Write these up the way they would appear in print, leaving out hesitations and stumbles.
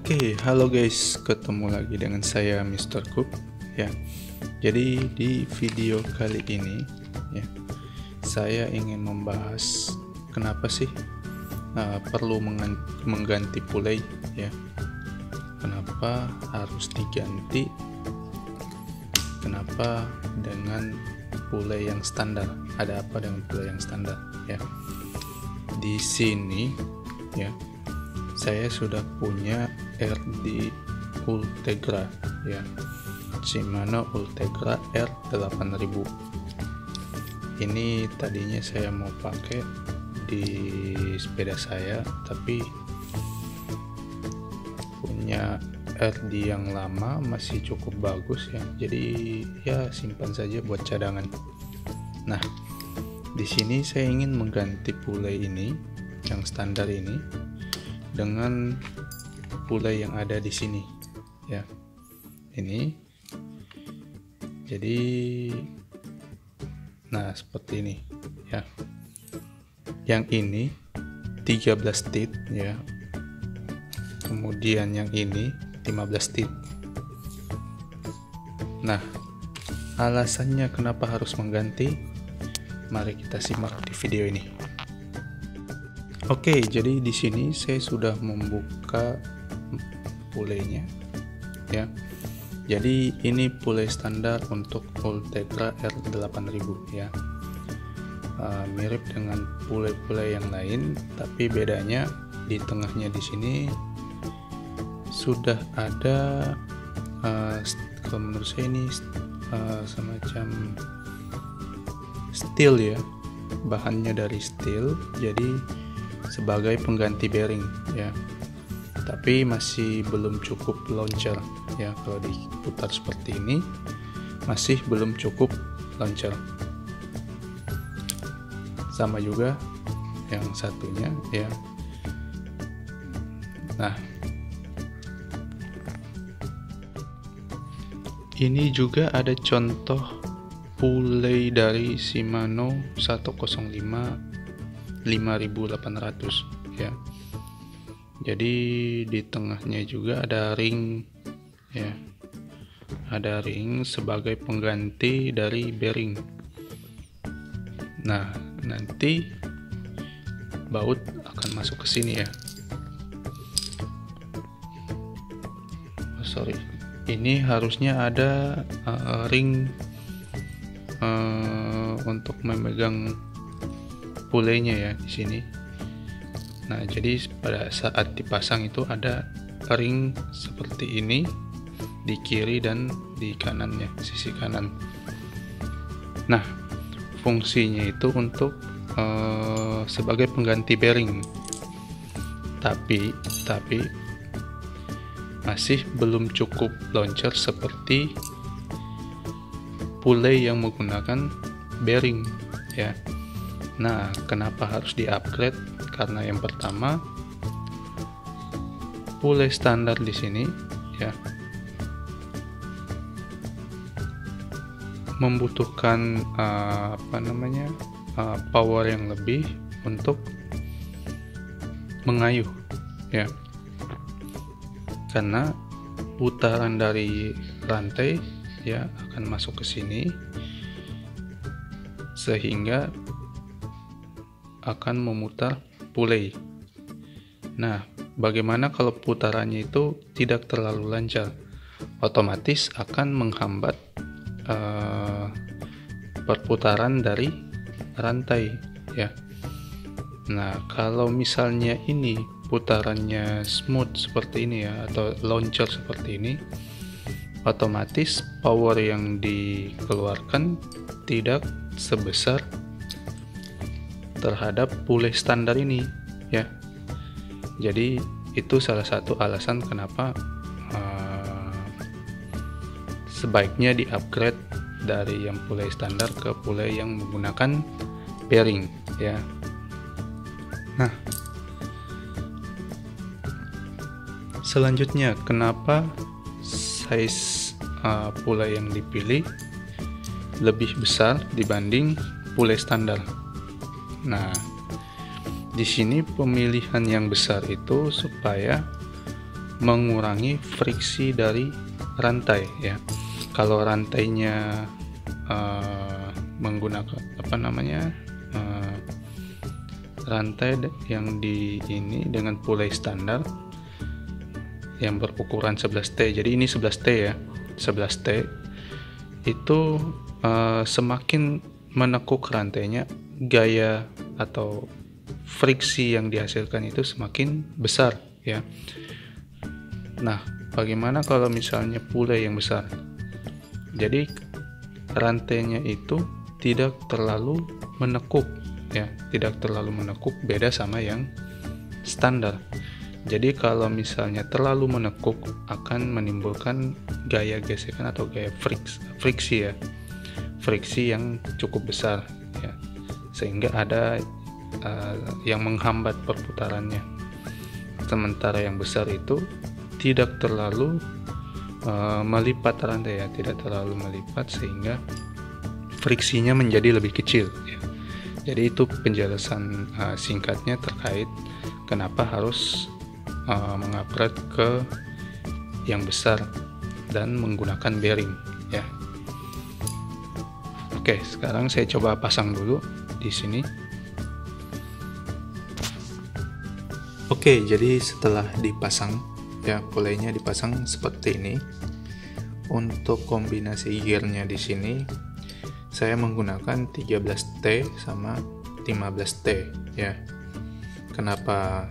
Oke, halo guys, ketemu lagi dengan saya Mr. Cook ya. Jadi di video kali ini ya, saya ingin membahas kenapa sih perlu mengganti pulai ya. Kenapa harus diganti? Kenapa dengan pulai yang standar? Ada apa dengan pulai yang standar ya? Di sini ya, saya sudah punya RD Ultegra ya, Shimano Ultegra R8000. Ini tadinya saya mau pakai di sepeda saya, tapi punya RD yang lama masih cukup bagus ya, jadi ya simpan saja buat cadangan. Nah, di sini saya ingin mengganti pulai ini yang standar ini dengan pulai yang ada di sini ya. Ini jadi nah seperti ini ya. Yang ini 13 tit ya. Kemudian yang ini 15 tit. Nah, alasannya kenapa harus mengganti? Mari kita simak di video ini. Oke, jadi di sini saya sudah membuka pulainya ya. Jadi ini pulai standar untuk Ultegra R8000 ya. Mirip dengan pulai-pulai yang lain, tapi bedanya di tengahnya di sini sudah ada kalau menurut saya ini semacam steel ya, bahannya dari steel, jadi sebagai pengganti bearing ya, tapi masih belum cukup launcher ya. Kalau diputar seperti ini masih belum cukup launcher. Sama juga yang satunya ya. Nah, ini juga ada contoh pulai dari Shimano 105 5800 ya. Jadi di tengahnya juga ada ring ya. Ada ring sebagai pengganti dari bearing. Nah, nanti baut akan masuk ke sini ya. Sorry. Ini harusnya ada ring untuk memegang pulainya ya di sini. Nah, jadi pada saat dipasang itu ada ring seperti ini di kiri dan di kanannya, sisi kanan. Nah, fungsinya itu untuk sebagai pengganti bearing. Tapi masih belum cukup launcher seperti pulai yang menggunakan bearing ya. Nah, kenapa harus di-upgrade? Karena yang pertama, pulai standar di sini ya membutuhkan power yang lebih untuk mengayuh ya. Karena putaran dari rantai ya akan masuk ke sini, sehingga akan memutar pulai. Nah, bagaimana kalau putarannya itu tidak terlalu lancar? Otomatis akan menghambat perputaran dari rantai ya. Nah, kalau misalnya ini putarannya smooth seperti ini ya, atau launcher seperti ini, otomatis power yang dikeluarkan tidak sebesar terhadap pulai standar ini ya. Jadi itu salah satu alasan kenapa sebaiknya di-upgrade dari yang pulai standar ke pulai yang menggunakan bearing ya. Nah, selanjutnya kenapa size pulai yang dipilih lebih besar dibanding pulai standar? Nah, di sini pemilihan yang besar itu supaya mengurangi friksi dari rantai ya. Kalau rantainya menggunakan rantai yang ini dengan pulai standar yang berukuran 11T. Jadi ini 11T ya. 11T itu semakin menekuk rantainya, gaya atau friksi yang dihasilkan itu semakin besar ya. Nah, bagaimana kalau misalnya pulai yang besar? Jadi rantainya itu tidak terlalu menekuk ya, tidak terlalu menekuk, beda sama yang standar. Jadi kalau misalnya terlalu menekuk akan menimbulkan gaya gesekan atau gaya friksi ya, friksi yang cukup besar ya, sehingga ada yang menghambat perputarannya. Sementara yang besar itu tidak terlalu melipat rantai ya, tidak terlalu melipat sehingga friksinya menjadi lebih kecil ya. Jadi itu penjelasan singkatnya terkait kenapa harus mengupgrade ke yang besar dan menggunakan bearing ya. Oke, sekarang saya coba pasang dulu di sini. Oke, jadi setelah dipasang ya, pulainya dipasang seperti ini. Untuk kombinasi gearnya di sini saya menggunakan 13T sama 15T ya. Kenapa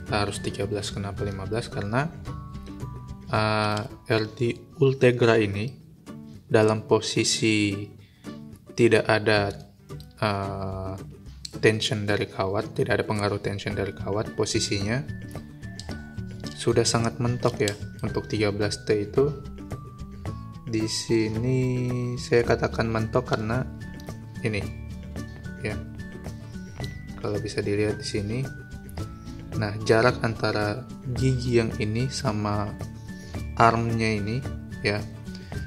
harus 13, kenapa 15? Karena LT Ultegra ini dalam posisi tidak ada tension dari kawat, tidak ada pengaruh tension dari kawat, posisinya sudah sangat mentok ya. Untuk 13T itu di sini saya katakan mentok karena ini ya, kalau bisa dilihat di sini. Nah, jarak antara gigi yang ini sama armnya ini ya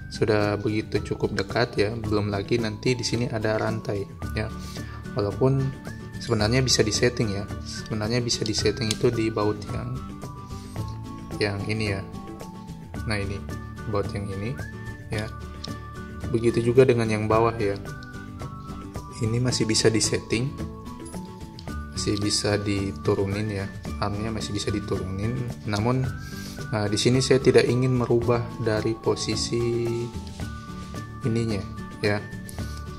sudah begitu cukup dekat ya. Belum lagi nanti di sini ada rantai ya. Walaupun sebenarnya bisa disetting ya. Sebenarnya bisa disetting itu di baut yang ini ya. Nah, ini baut yang ini ya. Begitu juga dengan yang bawah ya. Ini masih bisa disetting, masih bisa diturunin ya, armnya masih bisa diturunin. Namun di sini saya tidak ingin merubah dari posisi ininya ya.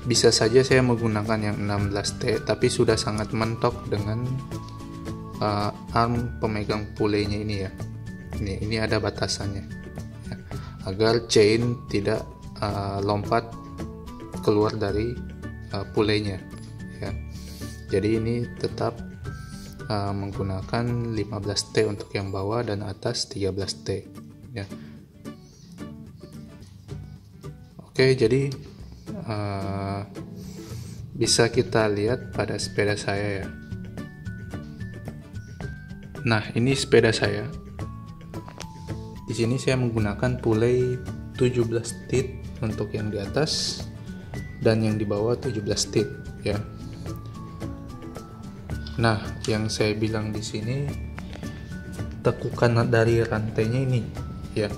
Bisa saja saya menggunakan yang 16T, tapi sudah sangat mentok dengan arm pemegang pulaynya ini ya. Ini ada batasannya ya, agar chain tidak lompat keluar dari pulaynya ya. Jadi ini tetap menggunakan 15T untuk yang bawah dan atas 13T ya. Oke, jadi bisa kita lihat pada sepeda saya ya. Nah, ini sepeda saya. Di sini saya menggunakan pulai 17 teeth untuk yang di atas dan yang di bawah 17 teeth ya. Nah, yang saya bilang di sini tekukan dari rantainya ini ya.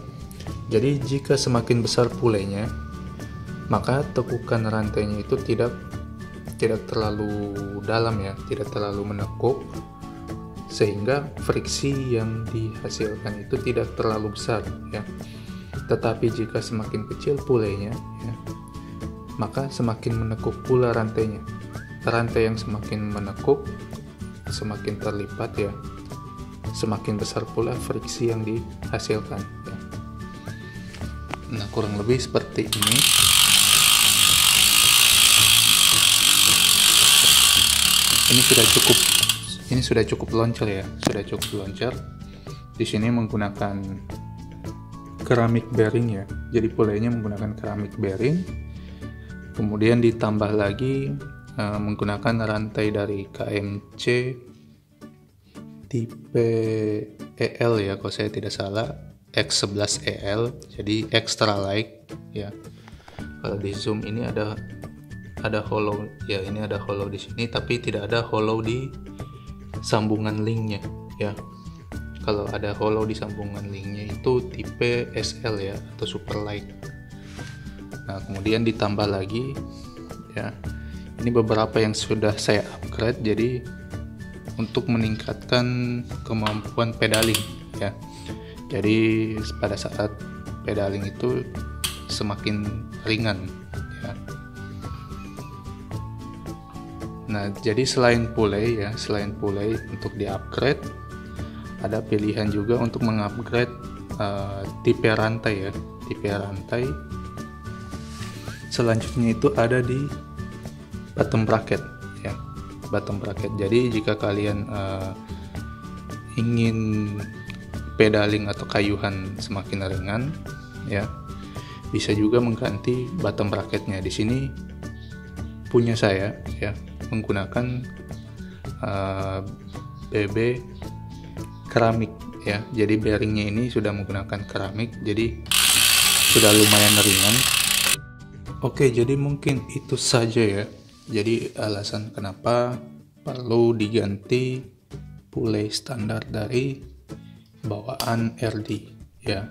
Jadi jika semakin besar pulaynya, maka tekukan rantainya itu tidak terlalu dalam ya, tidak terlalu menekuk, sehingga friksi yang dihasilkan itu tidak terlalu besar ya. Tetapi jika semakin kecil pulaynya ya, maka semakin menekuk pula rantainya. Rantai yang semakin menekuk semakin terlipat ya, semakin besar pula friksi yang dihasilkan ya. Nah, kurang lebih seperti ini. Ini sudah cukup loncer ya, sudah cukup loncer. Di sini menggunakan keramik bearing ya, jadi pulaynya menggunakan keramik bearing, kemudian ditambah lagi menggunakan rantai dari KMC tipe EL ya, kalau saya tidak salah X11 EL, jadi extra light ya. Kalau di zoom ini ada hollow ya, ini ada hollow di sini, tapi tidak ada hollow di sambungan linknya ya. kalau ada hollow di sambungan linknya itu tipe SL ya, atau super light. Nah kemudian ditambah lagi ya, ini beberapa yang sudah saya upgrade jadi untuk meningkatkan kemampuan pedaling ya. Jadi pada saat pedaling itu semakin ringan ya. Nah jadi selain pulley untuk di-upgrade, ada pilihan juga untuk mengupgrade tipe rantai ya. Tipe rantai selanjutnya itu ada di bottom bracket ya, bottom bracket. Jadi jika kalian ingin pedaling atau kayuhan semakin ringan ya, bisa juga mengganti bottom bracketnya. Di sini punya saya ya, menggunakan BB keramik ya. Jadi bearingnya ini sudah menggunakan keramik, jadi sudah lumayan ringan. Oke, jadi mungkin itu saja ya. Jadi alasan kenapa perlu diganti pulley standar dari bawaan RD ya.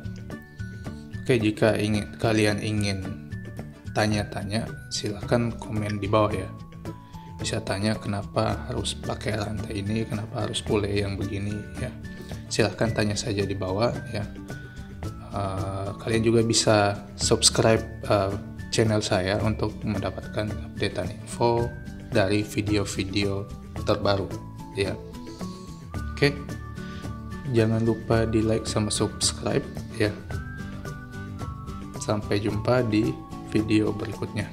Oke, jika kalian ingin tanya-tanya, silahkan komen di bawah ya. Bisa tanya kenapa harus pakai rantai ini, kenapa harus pulley yang begini ya. Silahkan tanya saja di bawah ya. Kalian juga bisa subscribe channel saya untuk mendapatkan updatean info dari video-video terbaru ya. Oke, jangan lupa di like sama subscribe ya. Sampai jumpa di video berikutnya.